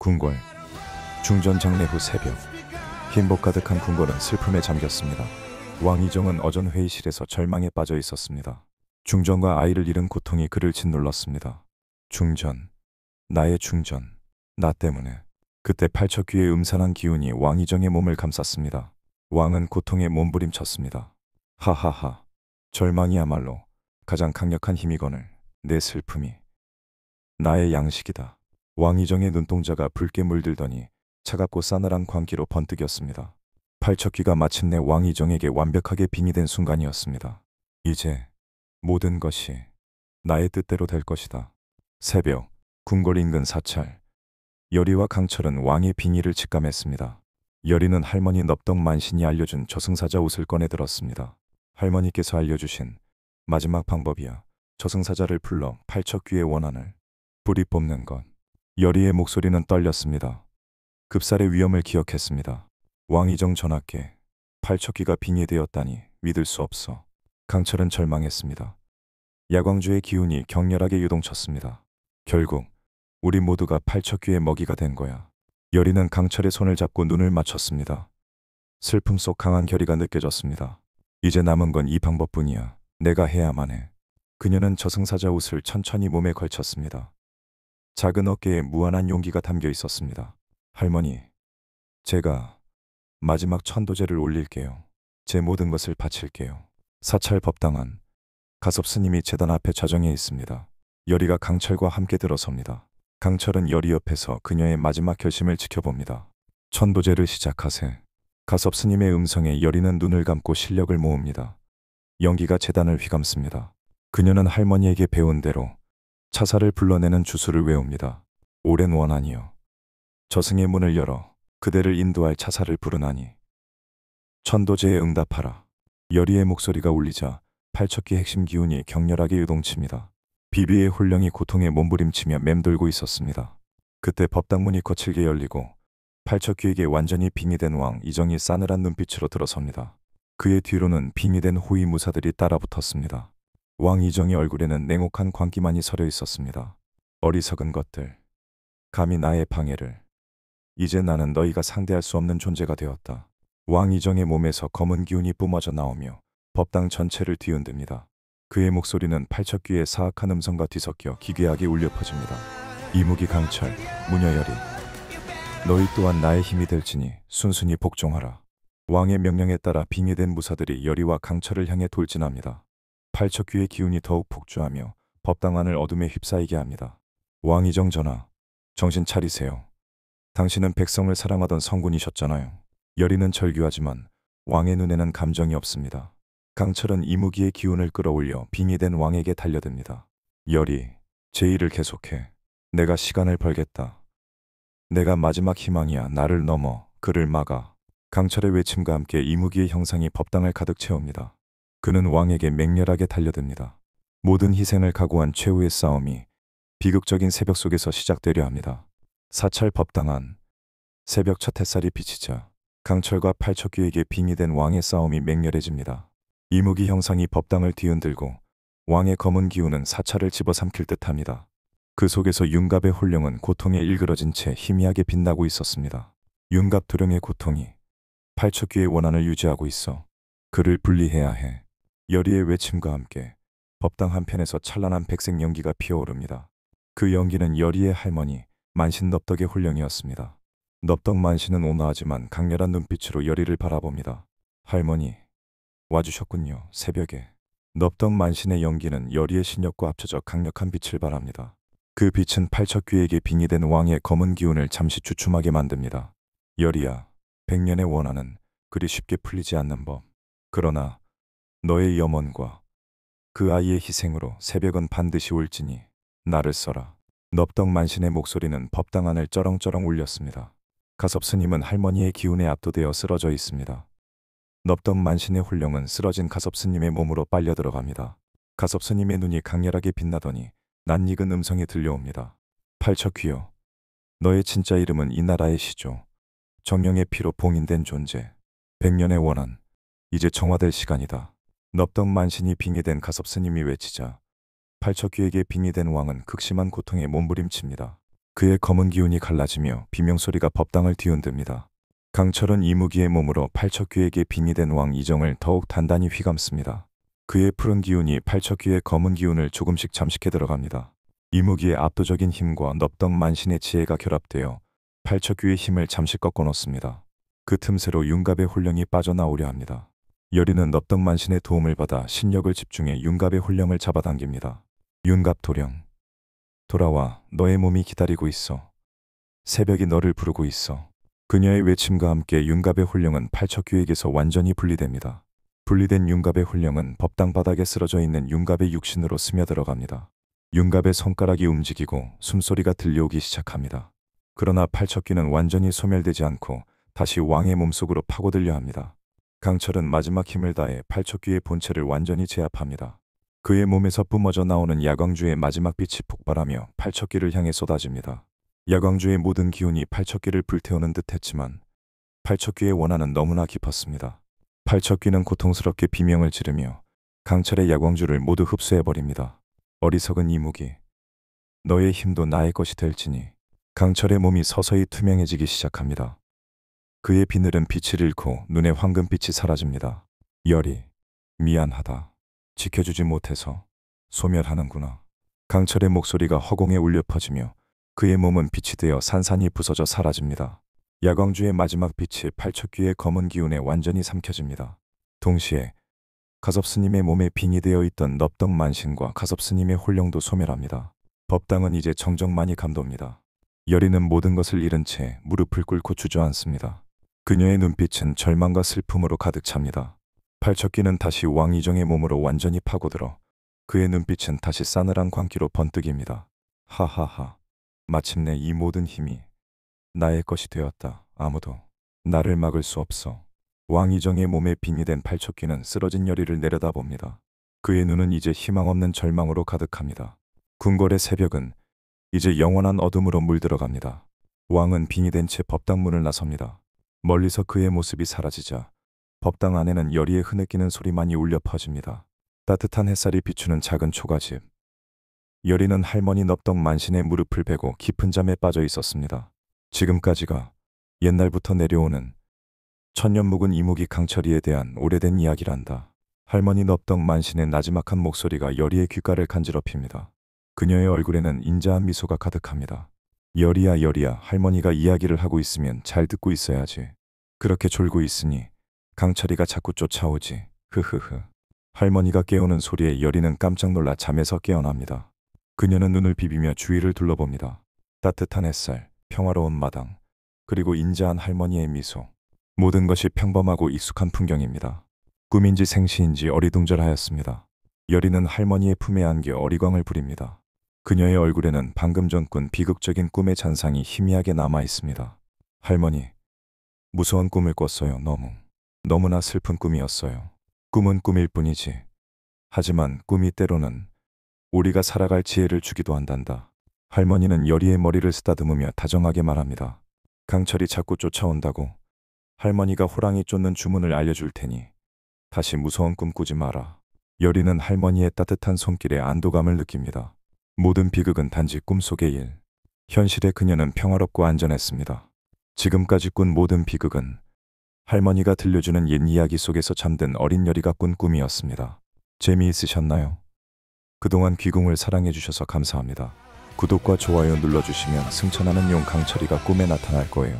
궁궐. 중전 장례 후 새벽. 흰복 가득한 궁궐은 슬픔에 잠겼습니다. 왕이정은 어전 회의실에서 절망에 빠져 있었습니다. 중전과 아이를 잃은 고통이 그를 짓눌렀습니다. 중전, 나의 중전, 나 때문에. 그때 팔척귀의 음산한 기운이 왕이정의 몸을 감쌌습니다. 왕은 고통에 몸부림쳤습니다. 하하하, 절망이야말로 가장 강력한 힘이거늘. 내 슬픔이 나의 양식이다. 왕이정의 눈동자가 붉게 물들더니 차갑고 싸늘한 광기로 번뜩였습니다. 팔척귀가 마침내 왕이정에게 완벽하게 빙의된 순간이었습니다. 이제 모든 것이 나의 뜻대로 될 것이다. 새벽, 궁궐 인근 사찰. 여리와 강철은 왕의 빙의를 직감했습니다. 여리는 할머니 넙덕만신이 알려준 저승사자 옷을 꺼내 들었습니다. 할머니께서 알려주신 마지막 방법이야. 저승사자를 불러 팔척귀의 원한을 뿌리 뽑는 것. 여리의 목소리는 떨렸습니다. 급살의 위험을 기억했습니다. 왕이정 전하께 팔척귀가 빙의되었다니 믿을 수 없어. 강철은 절망했습니다. 야광주의 기운이 격렬하게 유동쳤습니다. 결국 우리 모두가 팔척귀의 먹이가 된 거야. 여리는 강철의 손을 잡고 눈을 맞췄습니다. 슬픔 속 강한 결의가 느껴졌습니다. 이제 남은 건 이 방법뿐이야. 내가 해야만 해. 그녀는 저승사자 옷을 천천히 몸에 걸쳤습니다. 작은 어깨에 무한한 용기가 담겨 있었습니다. 할머니, 제가 마지막 천도제를 올릴게요. 제 모든 것을 바칠게요. 사찰 법당안. 가섭 스님이 제단 앞에 좌정해 있습니다. 여리가 강철과 함께 들어섭니다. 강철은 여리 옆에서 그녀의 마지막 결심을 지켜봅니다. 천도제를 시작하세. 가섭 스님의 음성에 여리는 눈을 감고 실력을 모읍니다. 연기가 제단을 휘감습니다. 그녀는 할머니에게 배운 대로 차사를 불러내는 주술을 외웁니다. 오랜 원한이여, 저승의 문을 열어 그대를 인도할 차사를 부르나니 천도제에 응답하라. 여리의 목소리가 울리자 팔척귀 핵심 기운이 격렬하게 유동칩니다. 비비의 혼령이 고통에 몸부림치며 맴돌고 있었습니다. 그때 법당문이 거칠게 열리고 팔척귀에게 완전히 빙의된 왕 이정이 싸늘한 눈빛으로 들어섭니다. 그의 뒤로는 빙의된 호위 무사들이 따라붙었습니다. 왕 이정의 얼굴에는 냉혹한 광기만이 서려 있었습니다. 어리석은 것들, 감히 나의 방해를. 이제 나는 너희가 상대할 수 없는 존재가 되었다. 왕 이정의 몸에서 검은 기운이 뿜어져 나오며 법당 전체를 뒤흔듭니다. 그의 목소리는 팔척귀의 사악한 음성과 뒤섞여 기괴하게 울려 퍼집니다. 이무기 강철, 무녀여리, 너희 또한 나의 힘이 될지니 순순히 복종하라. 왕의 명령에 따라 빙의된 무사들이 여리와 강철을 향해 돌진합니다. 팔척귀의 기운이 더욱 폭주하며 법당 안을 어둠에 휩싸이게 합니다. 왕이정 전하, 정신 차리세요. 당신은 백성을 사랑하던 성군이셨잖아요. 여리는 절규하지만 왕의 눈에는 감정이 없습니다. 강철은 이무기의 기운을 끌어올려 빙의된 왕에게 달려듭니다. 여리, 제 일을 계속해. 내가 시간을 벌겠다. 내가 마지막 희망이야. 나를 넘어 그를 막아. 강철의 외침과 함께 이무기의 형상이 법당을 가득 채웁니다. 그는 왕에게 맹렬하게 달려듭니다. 모든 희생을 각오한 최후의 싸움이 비극적인 새벽 속에서 시작되려 합니다. 사찰 법당 안. 새벽 첫 햇살이 비치자 강철과 팔척귀에게 빙의된 왕의 싸움이 맹렬해집니다. 이무기 형상이 법당을 뒤흔들고 왕의 검은 기운은 사찰을 집어삼킬 듯합니다. 그 속에서 윤갑의 혼령은 고통에 일그러진 채 희미하게 빛나고 있었습니다. 윤갑 도령의 고통이 팔척귀의 원한을 유지하고 있어. 그를 분리해야 해. 여리의 외침과 함께 법당 한편에서 찬란한 백색 연기가 피어오릅니다. 그 연기는 여리의 할머니 만신 넙덕의 혼령이었습니다. 넙덕 만신은 온화하지만 강렬한 눈빛으로 여리를 바라봅니다. 할머니, 와주셨군요. 새벽에. 넙덕 만신의 연기는 여리의 신력과 합쳐져 강력한 빛을 발합니다. 그 빛은 팔척귀에게 빙의된 왕의 검은 기운을 잠시 주춤하게 만듭니다. 여리야, 백년의 원한은 그리 쉽게 풀리지 않는 법. 그러나 너의 염원과 그 아이의 희생으로 새벽은 반드시 올지니 나를 써라. 넙덕 만신의 목소리는 법당 안을 쩌렁쩌렁 울렸습니다. 가섭 스님은 할머니의 기운에 압도되어 쓰러져 있습니다. 넙덕 만신의 혼령은 쓰러진 가섭 스님의 몸으로 빨려 들어갑니다. 가섭 스님의 눈이 강렬하게 빛나더니 낯익은 음성이 들려옵니다. 팔척귀여, 너의 진짜 이름은 이 나라의 시조, 정령의 피로 봉인된 존재, 백년의 원한, 이제 정화될 시간이다. 넙덕 만신이 빙의된 가섭 스님이 외치자 팔척귀에게 빙의된 왕은 극심한 고통에 몸부림칩니다. 그의 검은 기운이 갈라지며 비명소리가 법당을 뒤흔듭니다. 강철은 이무기의 몸으로 팔척귀에게 빙의된 왕 이정을 더욱 단단히 휘감습니다. 그의 푸른 기운이 팔척귀의 검은 기운을 조금씩 잠식해 들어갑니다. 이무기의 압도적인 힘과 넙덕 만신의 지혜가 결합되어 팔척귀의 힘을 잠시 꺾어 놓습니다. 그 틈새로 윤갑의 혼령이 빠져나오려 합니다. 여리는 넙덕 만신의 도움을 받아 신력을 집중해 윤갑의 혼령을 잡아당깁니다. 윤갑 도령, 돌아와. 너의 몸이 기다리고 있어. 새벽이 너를 부르고 있어. 그녀의 외침과 함께 윤갑의 혼령은 팔척귀에게서 완전히 분리됩니다. 분리된 윤갑의 혼령은 법당 바닥에 쓰러져 있는 윤갑의 육신으로 스며들어갑니다. 윤갑의 손가락이 움직이고 숨소리가 들려오기 시작합니다. 그러나 팔척귀는 완전히 소멸되지 않고 다시 왕의 몸속으로 파고들려 합니다. 강철은 마지막 힘을 다해 팔척귀의 본체를 완전히 제압합니다. 그의 몸에서 뿜어져 나오는 야광주의 마지막 빛이 폭발하며 팔척귀를 향해 쏟아집니다. 야광주의 모든 기운이 팔척귀를 불태우는 듯 했지만 팔척귀의 원한은 너무나 깊었습니다. 팔척귀는 고통스럽게 비명을 지르며 강철의 야광주를 모두 흡수해버립니다. 어리석은 이무기, 너의 힘도 나의 것이 될지니. 강철의 몸이 서서히 투명해지기 시작합니다. 그의 비늘은 빛을 잃고 눈의 황금빛이 사라집니다. 열이, 미안하다. 지켜주지 못해서 소멸하는구나. 강철의 목소리가 허공에 울려 퍼지며 그의 몸은 빛이 되어 산산이 부서져 사라집니다. 야광주의 마지막 빛이 팔척귀의 검은 기운에 완전히 삼켜집니다. 동시에 가섭스님의 몸에 빙의되어 있던 넙덕 만신과 가섭스님의 혼령도 소멸합니다. 법당은 이제 정적만이 감돕니다. 여리는 모든 것을 잃은 채 무릎을 꿇고 주저앉습니다. 그녀의 눈빛은 절망과 슬픔으로 가득 찹니다. 팔척귀는 다시 왕 이정의 몸으로 완전히 파고들어 그의 눈빛은 다시 싸늘한 광기로 번뜩입니다. 하하하, 마침내 이 모든 힘이 나의 것이 되었다. 아무도 나를 막을 수 없어. 왕 이정의 몸에 빙의된 팔척귀는 쓰러진 여리를 내려다봅니다. 그의 눈은 이제 희망 없는 절망으로 가득합니다. 궁궐의 새벽은 이제 영원한 어둠으로 물들어갑니다. 왕은 빙의된 채 법당 문을 나섭니다. 멀리서 그의 모습이 사라지자 법당 안에는 여리의 흐느끼는 소리만이 울려 퍼집니다. 따뜻한 햇살이 비추는 작은 초가집. 여리는 할머니 넙덕 만신의 무릎을 베고 깊은 잠에 빠져 있었습니다. 지금까지가 옛날부터 내려오는 천년 묵은 이무기 강철이에 대한 오래된 이야기란다. 할머니 넙덕 만신의 나지막한 목소리가 여리의 귓가를 간지럽힙니다. 그녀의 얼굴에는 인자한 미소가 가득합니다. 여리야 여리야, 할머니가 이야기를 하고 있으면 잘 듣고 있어야지. 그렇게 졸고 있으니 강철이가 자꾸 쫓아오지. 흐흐흐. 할머니가 깨우는 소리에 여리는 깜짝 놀라 잠에서 깨어납니다. 그녀는 눈을 비비며 주위를 둘러봅니다. 따뜻한 햇살, 평화로운 마당, 그리고 인자한 할머니의 미소. 모든 것이 평범하고 익숙한 풍경입니다. 꿈인지 생시인지 어리둥절하였습니다. 여리는 할머니의 품에 안겨 어리광을 부립니다. 그녀의 얼굴에는 방금 전 꾼 비극적인 꿈의 잔상이 희미하게 남아 있습니다. 할머니, 무서운 꿈을 꿨어요. 너무나 슬픈 꿈이었어요. 꿈은 꿈일 뿐이지. 하지만 꿈이 때로는 우리가 살아갈 지혜를 주기도 한단다. 할머니는 여리의 머리를 쓰다듬으며 다정하게 말합니다. 강철이 자꾸 쫓아온다고. 할머니가 호랑이 쫓는 주문을 알려줄 테니 다시 무서운 꿈 꾸지 마라. 여리는 할머니의 따뜻한 손길에 안도감을 느낍니다. 모든 비극은 단지 꿈속의 일. 현실의 그녀는 평화롭고 안전했습니다. 지금까지 꾼 모든 비극은 할머니가 들려주는 옛 이야기 속에서 잠든 어린 여리가 꾼 꿈이었습니다. 재미있으셨나요? 그동안 귀궁을 사랑해주셔서 감사합니다. 구독과 좋아요 눌러주시면 승천하는 용 강철이가 꿈에 나타날 거예요.